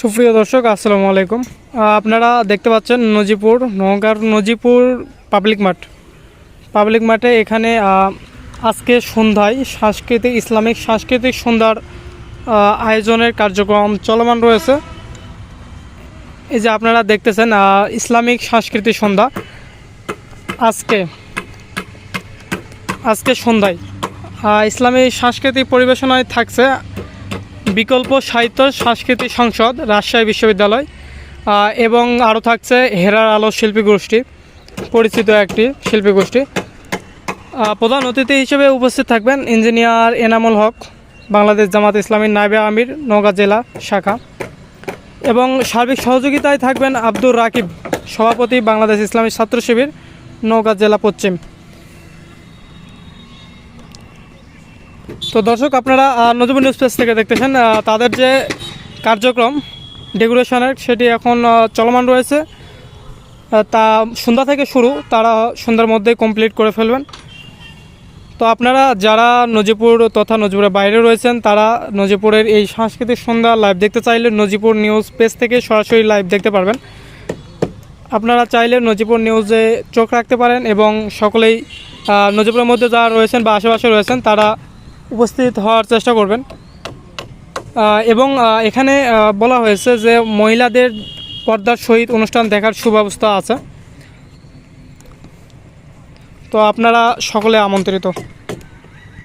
সুপ্রিয় দর্শক আসসালামু আলাইকুম। আপনারা দেখতে পাচ্ছেন নজিপুর নওগাঁর নজিপুর পাবলিক মাঠে এখানে আজকে সন্ধ্যায় ইসলামিক সাংস্কৃতিক সন্ধ্যার আয়োজনের কার্যক্রম চলমান রয়েছে। এই যে আপনারা দেখতেছেন ইসলামিক সাংস্কৃতিক সন্ধ্যা আজকে সন্ধ্যায় ইসলামী সাংস্কৃতিক পরিবেশনায় থাকছে বিকল্প সাহিত্য সাংস্কৃতিক সংসদ রাজশাহী বিশ্ববিদ্যালয় এবং আরও থাকছে হেরার আলো শিল্পী গোষ্ঠী, পরিচিত একটি শিল্পী গোষ্ঠী। প্রধান অতিথি হিসেবে উপস্থিত থাকবেন ইঞ্জিনিয়ার এনামুল হক, বাংলাদেশ জামাত ইসলামীর নায়েবে আমির নওগাঁ জেলা শাখা, এবং সার্বিক সহযোগিতায় থাকবেন আব্দুর রাকিব, সভাপতি বাংলাদেশ ইসলামী ছাত্র শিবির নওগাঁ জেলা পশ্চিম। তো দর্শক, আপনারা নজিপুর নিউজ পেজ থেকে দেখতেছেন তাদের যে কার্যক্রম ডেকোরেশনের সেটি এখন চলমান রয়েছে। তা সন্ধ্যা থেকে শুরু, তারা সন্ধ্যার মধ্যে কমপ্লিট করে ফেলবেন। তো আপনারা যারা নজিপুর তথা নজিপুরের বাইরে রয়েছেন তারা নজিপুরের এই সাংস্কৃতিক সন্ধ্যা লাইভ দেখতে চাইলে নজিপুর নিউজ পেজ থেকে সরাসরি লাইভ দেখতে পারবেন। আপনারা চাইলে নজিপুর নিউজে চোখ রাখতে পারেন এবং সকলেই নজিপুরের মধ্যে যারা রয়েছেন বা আশেপাশে রয়েছেন তারা উপস্থিত হওয়ার চেষ্টা করবেন। এবং এখানে বলা হয়েছে যে মহিলাদের পর্দার সহিত অনুষ্ঠান দেখার সুব্যবস্থা আছে। তো আপনারা সকলে আমন্ত্রিত।